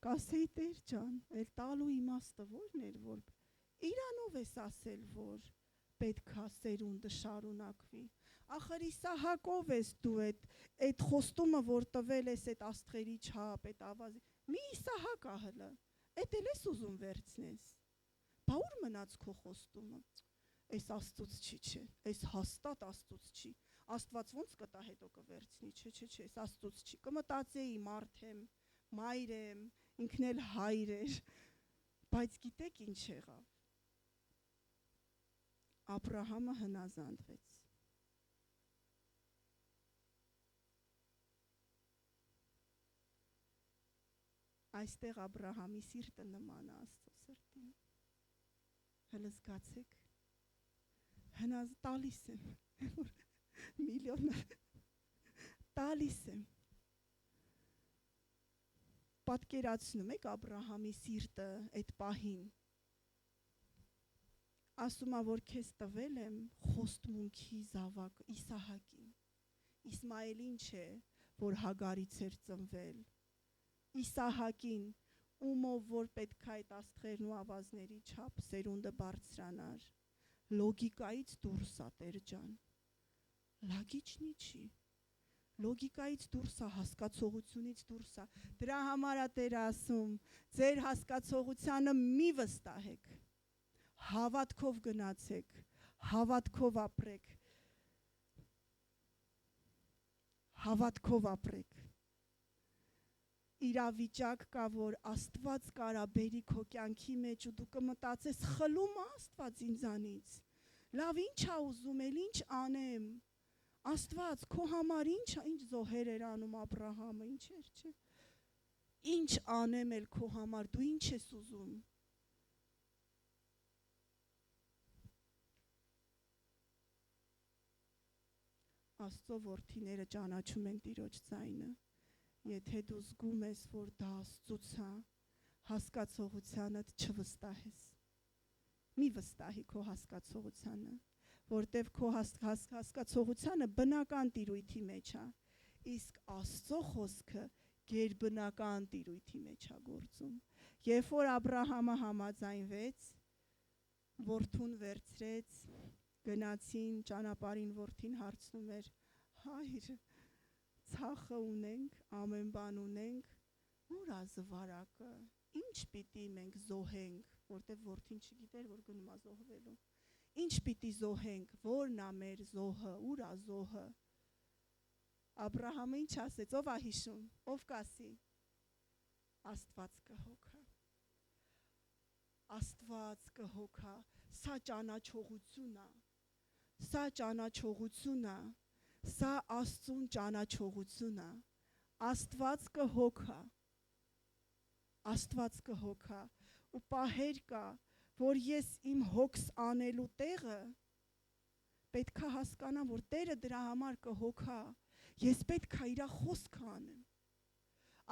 կասեի Տեր ջան, էլ տալու իմաստը որն էր, որ իրանով ես ասել, որ պետքա սերունդը շարունակվի, ախր Իսահակով ես դու այդ խոստումը, որ տվել ես այդ աստղերի չափ, այդ ավազի, մի Իսահակ ահլը, այդ էլ ես ուզում վերցնես, բա ուր մնաց քո խոստումը, այս Աստծուց չի, չէ, այս հաստատ Աստծուց չի, Աստված ոնց կտա հետո կվերցնի, չէ, այս Աստծուց չի, կմտածեի մարդ եմ, մայր եմ, ինքն էլ հայր էր, բայց գիտեք ինչ եղավ, Աբրահամը հնազանդվեց, այստեղ Աբրահամի սիրտը նման է Աստծո սրտին, հələ զգացեք, տալիս եմ, միլիոնը, տալիս եմ, պատկերացնում եք Աբրահամի սիրտը այդ պահին, ասում է, որ քեզ տվել եմ խոստմունքի զավակ Իսահակին, Իսմայելին չէ, որ Հագարից էր ծնվել, Իսահակին, ումով որ պետք է այդ աստղերն ու ավազների չափ սերունդը լոգիկայից դուրս է Տեր ջան, լագիչնի չի, լոգիկայից դուրս է, հասկացողությունից դուրս է։ Դրա համար է Տերը ասում, ձեր հասկացողությանը մի վստահեք, հավատքով գնացեք, հավատքով ապրեք, հավատքով ապրեք։ Իրավիճակ կա, որ Աստված կարա բերի քո կյանքի մեջ ու դու կմտածես, խլում է Աստված ինձանից։ Լավ, ինչ ա ուզում, ինչ անեմ։ Աստված քո համար ինչ զոհեր էր անում Աբրահամը, ինչ էր, չէ։ Ինչ անեմ էլ քո համար, դու ինչ ես ուզում։ Աստծո որդիները ճանաչում են Տիրոջ ձայնը։ Եթե դու զգում ես, որ դա Աստծուց է, հասկացողությանդ չվստահես։ Մի վստահի քո հասկացողությանը, որտև քո հասկացողությանը բնական տիրույթի մեջ է, իսկ Աստծո խոսքը գերբնական տիրույթի մեջ է գործում։ Երբ որ Աբրահամը համաձայնվեց, որդուն վերցրեց, գնացին ճանապարհին, որդին հարցնում էր. հայր, ցախը ունենք, ամեն բան ունենք, ուր է զվարակը, ինչ պիտի մենք զոհենք, որտև որդին չգիտեր, որ գնում է զոհվելու, ինչ պիտի զոհենք, որն է մեր զոհը, ուր է զոհը։ Աբրահամը ինչ ասեց, ով է հիշում, ով կասի, Աստված կհոգա, Աստված կհոգա, սա ճանաչողություն է, սա ճանաչողություն է, սա Աստծուն ճանաչողություն է, Աստված կհոգա, Աստված կհոգա, ու պահեր կա, որ ես իմ հոգս անելու տեղը պետք է հասկանամ, որ Տերը դրա համար կհոգա, ես պետք է իր խոսքը անեմ։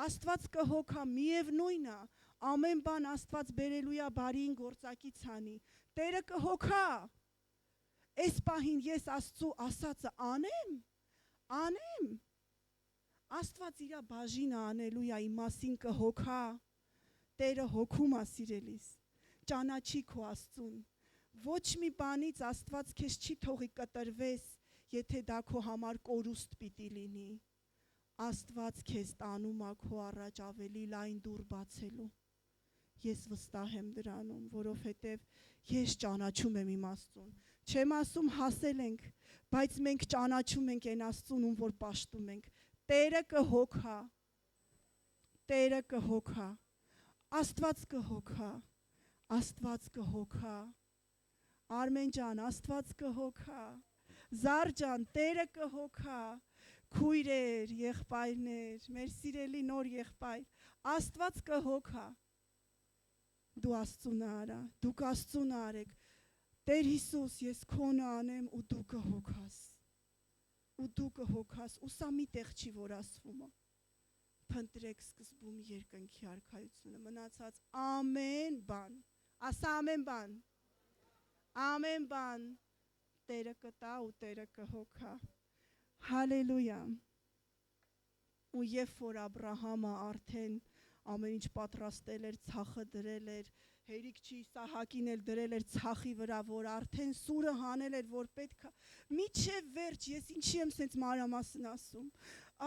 Աստված կհոգա, միևնույն է, ամեն բան Աստված բերելու է բարին գործակից անի, Տերը կհոգա, այս պահին ես Աստծու ասածը անեմ, Աստված իր բաժինը անելու է, իմ մասին կհոգա, Տերը հոգում է սիրելիս, ճանաչի քո Աստծուն, ոչ մի բանից Աստված քեզ չի թողի կտրվես, եթե դա քո համար կորուստ պիտի լինի, Աստված քեզ տանում է քո առաջ ավելի լայն դուռ բացելու, ես վստահ եմ դրանում, որովհետև ես ճանաչում եմ իմ Աստծուն, չեմ ասում հասել ենք, բայց մենք ճանաչում ենք այն Աստծուն, ում որ պաշտում ենք, Տերը կհոգա, Տերը կհոգա, Աստված կհոգա, Աստված կհոգա, Արմեն ջան, Աստված կհոգա, Զար ջան, Տերը կհոգա, քույրեր, եղբայրներ, մեր սիրելի նոր եղբայր, Աստված կհոգա, դու Աստծունը արա, դուք Աստծունը արեք, Տեր Հիսուս, ես քոնը անեմ ու դու կհոգաս, ու սա մի տեղ չի, որ ասվում է, փնտրեք սկզբում երկնքի արքայությունը, մնացած ամեն բան, ասա ամեն բան, Տերը կտա ու Տերը կհոգա, հալելույա, ու երբ որ Աբրահամը արդեն ամեն ինչ պատրաստել էր, ցախը դրել էր, հերիքչի Իսահակին էլ դրել էր ցախի վրա, որ արդեն սուրը հանել էր, որ պետք է, միջև վերջ, ես ինչի եմ սենց մանրամասն ասում,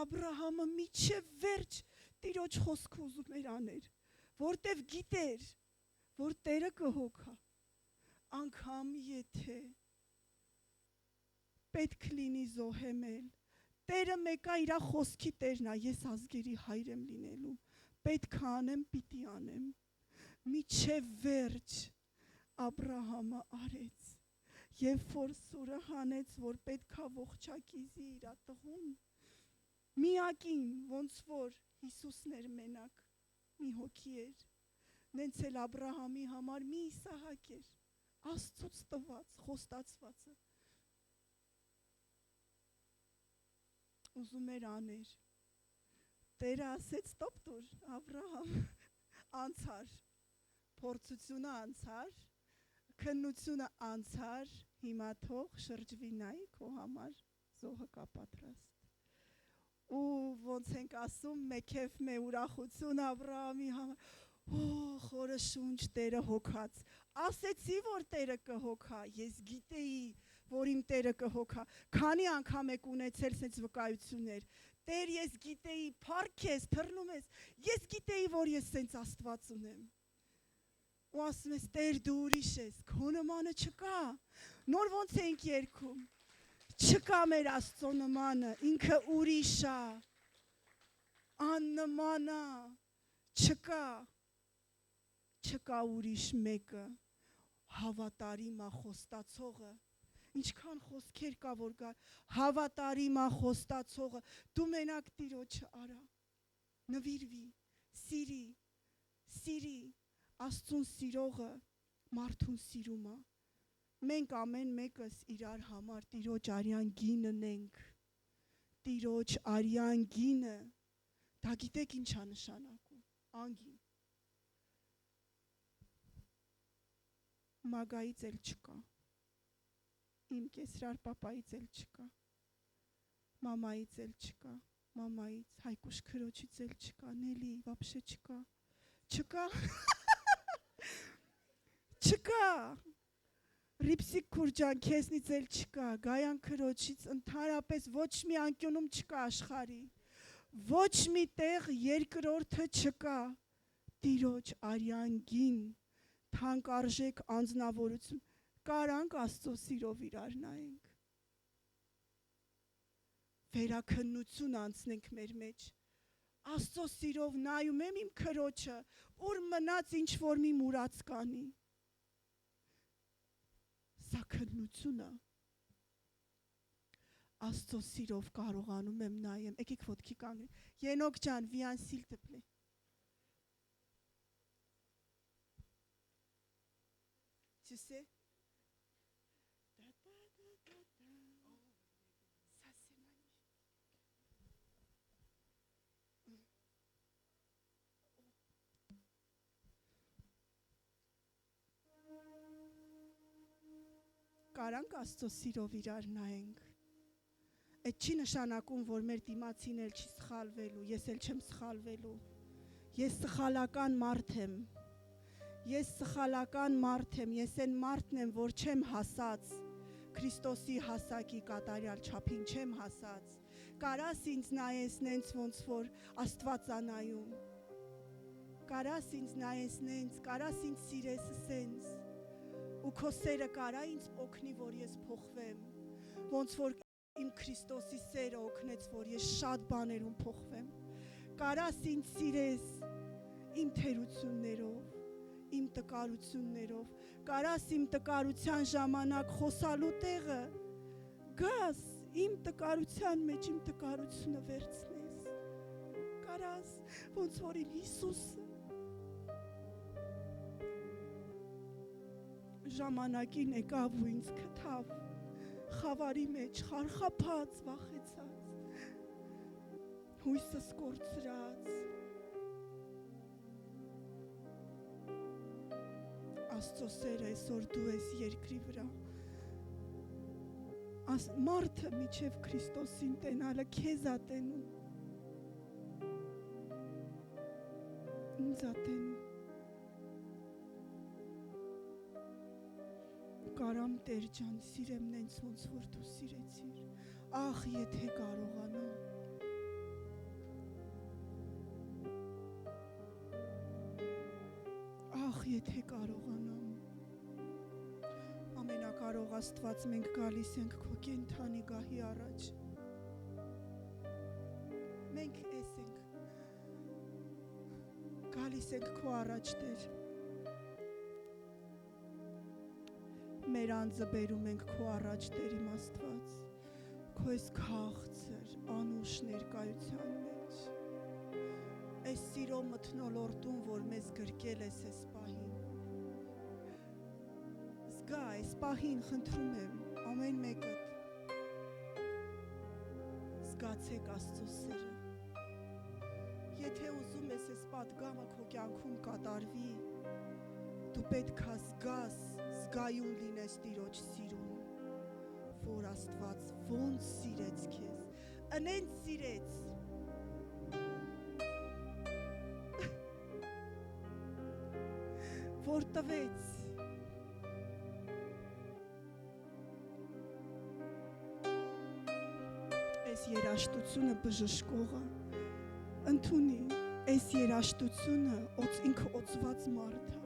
Աբրահամը միջև վերջ Տիրոջ խոսքը ուզում էր աներ, որտև գիտեր, որ Տերը կհոգա, անգամ եթե պետք լինի զոհեմել, Տերը մեկա իր խոսքի Տերն է, ես ազգերի հայր եմ լինելու, պետք է անեմ, պիտի անեմ, միջև վերջ Աբրահամը արեց, երբ որ սուրը հանեց, որ պետք է ողջակիզի իր տղուն, միակին, ոնց որ Հիսուսն էր մենակ, մի հոգի էր, նենց էլ Աբրահամի համար մի Իսահակ էր, Աստծուց տված, խոստացվածը, ուզում էր աներ, Տերը ասեց, ստոպ տուր, Աբրահամ, անցար, փորձությունը անցար, քննությունը անցար, հիմա թող շրջվի նայի քո համար զոհը կա պատրաստ։ Ու ոնց ենք ասում, մեքեֆ մե ուրախություն Աբրահամի համար, խորը շունչ Տերը հոգաց, ասեցի, որ Տերը կհոգա, ես գիտեի, որ իմ Տերը կհոգա, քանի անգամ եք ունեցել սենց վկայություններ, Տեր, ես գիտեի, փառք ես, թռնում ես, ես գիտեի, որ ես սենց Աստված ունեմ։ Ու ասում ես, Տեր, դու ուրիշ ես, քո նմանը չկա։ Նոր ոնց ենք երգում։ Չկա մեր Աստծո նմանը, ինքը ուրիշ է, աննման է, չկա ուրիշ մեկը, հավատարիմ է խոստացողը։ Ինչքան խոսքեր կա, որ գա, հավատարիմ է խոստացողը, դու մենակ Տիրոջը արա, նվիրվի, սիրի, Աստծուն սիրողը մարդուն սիրում է։ Մենք ամեն մեկս իրար համար Տիրոջ արյան գինն ենք, Տիրոջ արյան գինը, դա գիտեք ինչ է նշանակում, անգին, մագայից էլ չկա, իմ կեսրար պապայից էլ չկա, մամայից էլ չկա, մամայից, Հայկուշ քրոջից էլ չկա, Նելի, վաբշե չկա, չկա, Ռիպսիկ Քուրջան, քեզնից էլ չկա, Գայան քրոջից ընդհանրապես ոչ մի անկյունում չկա աշխարհի, ոչ մի տեղ երկրորդը չկա, Տիրոջ արյան գին, թանկարժեք անձնավորություն, կարանք Աստծո սիրով իրար նայենք, վերաքննություն անցնենք մեր մեջ, Աստծո սիրով նայում եմ իմ քրոջը, ուր մնաց ինչ որ մի մուրաց կանի, սա քննությունը, Աստծո սիրով կարողանում եմ նայեմ, եկեք ոտքի կանգնենք, Ենոք ջան, վիան s'il te plaît, tu sais, ça c'est magnifique. Կարանք Աստծո սիրով իրար նայենք, այդ չի նշանակում, որ մեր դիմացին էլ չի սխալվելու, ես էլ չեմ սխալվելու, ես սխալական մարդ եմ, ես են մարդն եմ, որ չեմ հասած, Քրիստոսի հասակի կատարյալ չափին չեմ հասած, կարաս ինձ նայես նենց ոնց որ Աստվածանայում, կարաս ինձ նայես նենց, կարաս ինձ սիրես սենց, ու քո սերը կարա ինձ օգնի, որ ես փոխվեմ, ոնց որ իմ Քրիստոսի սերը օգնեց, որ ես շատ բաներում փոխվեմ, կարաս ինձ սիրես իմ թերություններով, իմ տկարություններով, կարաս իմ տկարության ժամանակ խոսալու տեղը, գաս իմ տկարության մեջ իմ տկարությունը վերցնես, կարաս ոնց որ իմ Հիսուսը, ժամանակին եկավ ու ինձ քթավ, խավարի մեջ խարխափած, վախեցած, հույսս կորցրած, Աստծո սերը այսօր դու ես երկրի վրա, մարդը միջև Քրիստոսին տենալը քեզ ա տենում, ինձ ա տենում, կարամ Տեր ջան, սիրեմ նենց ոնց որ դու սիրեցիր, ախ եթե կարողանամ, ախ եթե կարողանամ, ամենակարող Աստված մենք գալիս ենք քո կենթանի գահի առաջ, մենք ես ենք, գալիս ենք քո առաջ Տեր, մեր անձը բերում ենք քո առաջ Տեր իմ Աստված, քո այս քաղցր, անուշ ներկայության մեջ, այս սիրո մթնոլորտում, որ մեզ գրկել ես այս պահին, զգա այս պահին խնդրում եմ, ամեն մեկդ, զգացեք Աստծո սերը, եթե ուզում ես այս պատգամը քո կյանքում կատարվի, դու պետք է զգաս, զգայուն լինես Տիրոջ սիրուն, որ Աստված ոնց սիրեց քեզ, ընենց սիրեց, որ տվեց, այս այս երաշտությունը բժշկողը ընդունի այս երաշտությունը ինքը օծված մարդ է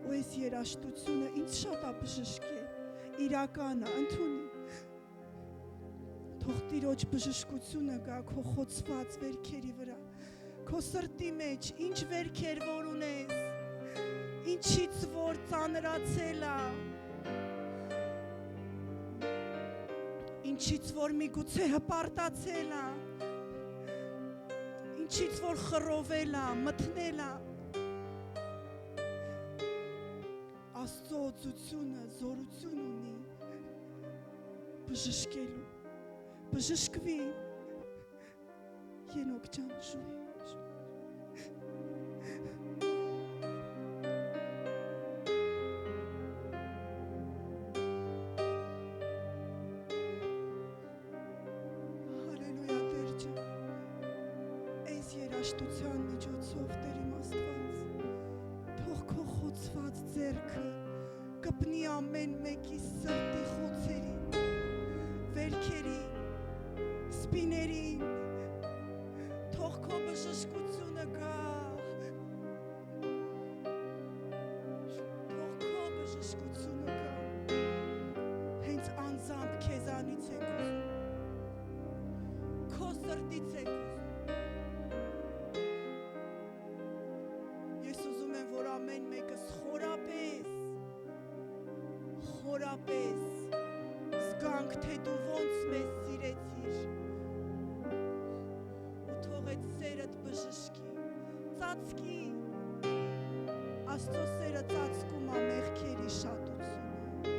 ու այս երաշտությունը ինձ շատ է բժշկել իրականը ընդունի թող Տիրոջ բժշկությունը գա քո խոցված վերքերի վրա քո սրտի մեջ ինչ վերքեր որ ունես ինչից որ ծանրացել է ինչից որ միգուցե հպարտացել է ինչից որ խռովել է մթնել է Աստծո օծությունը զորություն ունի բժշկելու բժշկվի Ենոք ջան շուի երաշտության միջոցով Տեր իմ Աստված թող քո խոցված ձեռքը կպնի ամեն մեկի սրտի խոցերին վերքերին սպիներին թող քո բժշկությունը գա թող քո բժշկությունը գա հենց անձամբ քեզանից եք ուզում քո սրտից եք ամեն մեկս խորապես զգանք թե դու ոնց մեզ սիրեցիր ու թող այդ սերդ բժշկի ծածկի Աստծո սերը ծածկում է մեղքերի շատությունը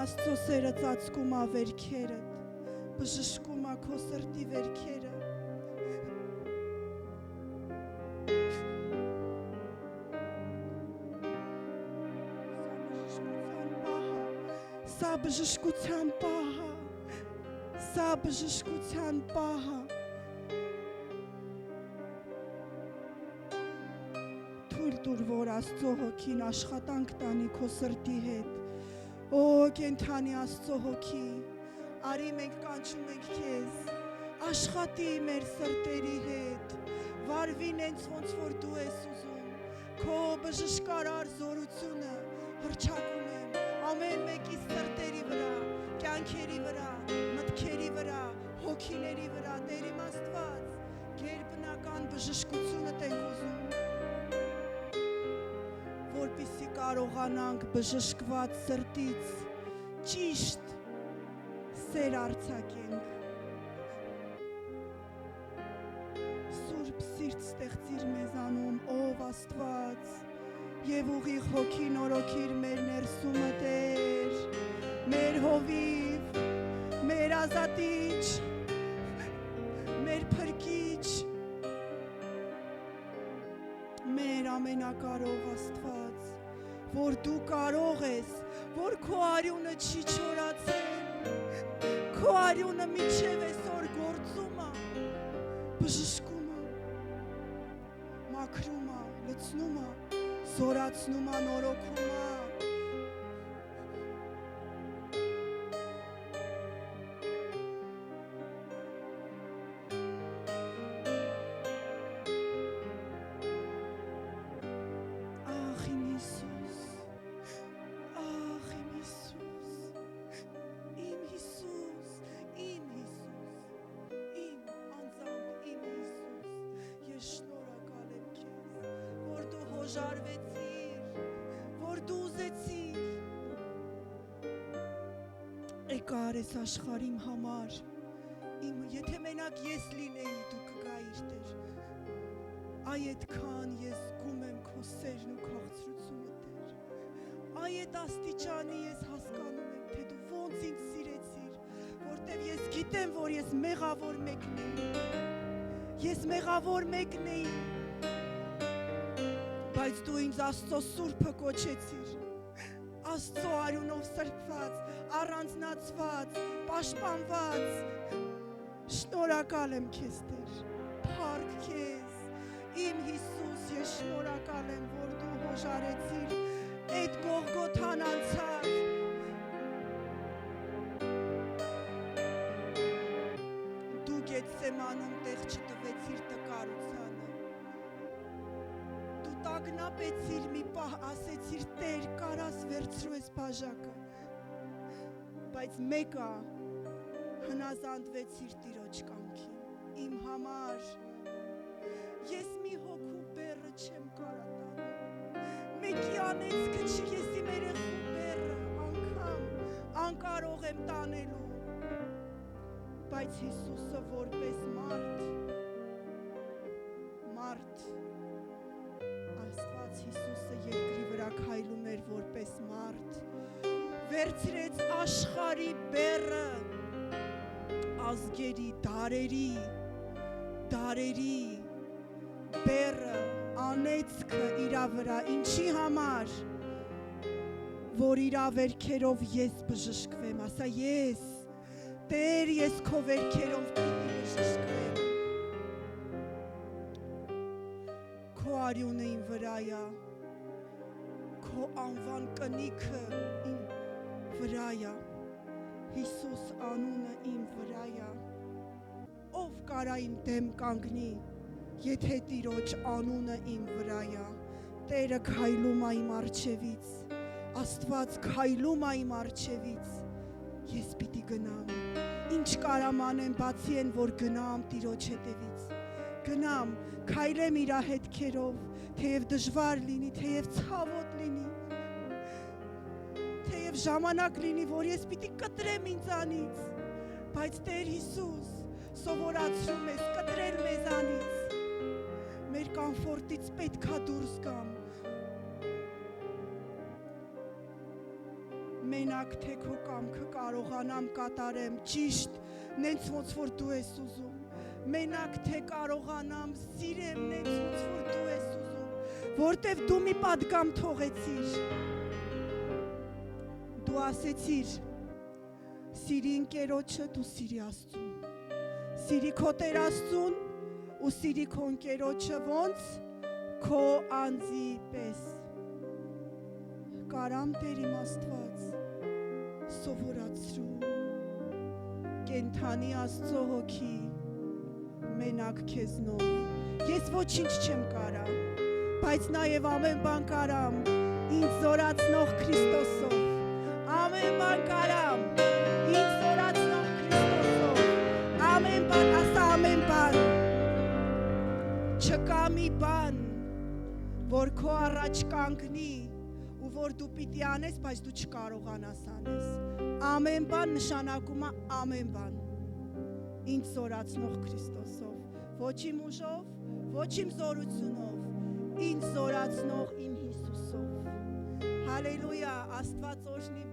Աստծո սերը ծածկում է վերքերդ բժշկում է քո սրտի վերքերը Սա բժշկության պահը, սա բժշկության պահը Թույլ տուր, որ Աստծո հոգին աշխատանք տանի քո սրտի հետ Օ կենթանի Աստծո հոգի, արի մենք կանչում ենք քեզ Աշխատի մեր սրտերի հետ, վարվին ենց ոնց որ դու ես ուզում Քո բժշկարար զորությունը հռչակում եմ ամեն մեկի սրտերի վրա, կյանքերի վրա, մտքերի վրա, հոգիների վրա, Տեր իմ Աստված, գերբնական բժշկությունը ենք ուզում, որպեսզի կարողանանք բժշկված սրտից ճիշտ սեր արձակենք։ Սուրբ սիրտ ստեղծիր մեզանում, ով Աստված, Եվ ուղիղ հոգի նորոգիր մեր ներսումը Տեր, մեր հովիվ, մեր ազատիչ, մեր փրկիչ, մեր ամենակարող Աստված, որ դու կարող ես, որ քո արյունը չի չորացել, քո արյունը մինչև այսօր գործում է, բժշկում է, մաքրում է, լցնում է, զորացնում է, նորոգում է Ախ իմ Հիսուս, ախ իմ Հիսուս, իմ Հիսուս, իմ Հիսուս, իմ անձամբ իմ Հիսուս, ես շնորհակալ եմ քեզ, որ դու հոժարվեցիր, որ դու ուզեցիր, եկար ես աշխարհ իմ համար, եթե մենակ ես լինեի դու կգայիր Տեր, այ այդքան ես զգում եմ քո սերն ու քաղցրությունը Տեր, այ այդ աստիճանի ես հասկանում եմ, թե դու ոնց ինձ սիրեցիր, որտև ես գիտեմ, որ ես մեղավոր մեկն էի, բայց դու ինձ Աստծո սուրբը կոչեցիր, Աստծո արյունով սրբված, առանձնացված, պաշտպանված, շնորհակալ եմ քեզ Տեր, փառք քեզ, իմ Հիսուս, ես շնորհակալ եմ, որ դու հոժարեցիր, այդ Գողգոթան անցավ, Գեթսեմանում տեղ չտվեցիր տկարությանը։ Դու տագնապեցիր մի պահ, ասեցիր Տեր, կարաս վերցրու ես բաժակը։ Բայց մեկը հնազանդվեցիր Տիրոջ կամքին։ Իմ համար ես մի հոգու բեռը չեմ կարա տանել։ Մեկի անեծքը չի, ես իմ երեխու բեռը անգամ անկարող եմ տանելու։ Բայց Հիսուսը որպես մարդ, Աստված Հիսուսը երկրի վրա քայլում էր որպես մարդ, վերցրեց աշխարհի բեռը, ազգերի, դարերի բեռը, անեծքը իրա վրա, ինչի համար, որ իրա վերքերով ես բժշկվեմ, ասա ես, Տեր, ես քո վերքերով պիտի բժշկվեմ, քո արյունը իմ վրայա, քո անվան կնիքը իմ վրայա, Հիսուս անունը իմ վրայա, ով կարա իմ դեմ կանգնի, եթե Տիրոջ անունը իմ վրայա, Տերը քայլում է իմ առջևից, Աստված քայլում է իմ առջևից, ես պիտի գնամ, ինչ կարամ անեմ, բացի են, որ գնամ Տիրոջ հետևից, գնամ, քայլեմ իրա հետքերով, թեև դժվար լինի, թեև ցավոտ լինի, թեև ժամանակ լինի, որ ես պիտի կտրեմ ինձանից, բայց Տեր Հիսուս սովորացրում ես կտրել մեզանից, մեր կամֆորտից պետքա դուրս գամ, մենակ թե քո կամքը կարողանամ կատարեմ, ճիշտ, նենց ոնց որ դու ես ուզում, մենակ թե կարողանամ սիրեմ, նենց ոնց որ դու ես ուզում, որտև դու մի պատգամ թողեցիր, դու ասեցիր, սիրի ընկերոջը, դու սիրի Աստծուն, սիրի քո Տեր Աստծուն ու սիրի քո ընկերոջը ոնց քո անձի պես, կարամ Տեր իմ Աստված, սովորացրու, կենթանի Աստծո հոգի, մենակ քեզնով, ես ոչինչ չեմ կարա, բայց նաև ամեն բան կարամ, ինձ զորացնող Քրիստոսով, ամեն բան կարամ, ինձ զորացնող Քրիստոսով, ամեն բան, ասա ամեն բան, չկա մի բան, որ քո առաջ կանգնի, ու որ դու պիտի անես, բայց դու չկարողանաս անես, ամեն բան նշանակում է ամեն բան, ինձ զորացնող Քրիստոսով, ոչ իմ ուժով, ոչ իմ զորությունով, ինձ զորացնող իմ Հիսուսով, հալելույա, Աստված օրհնի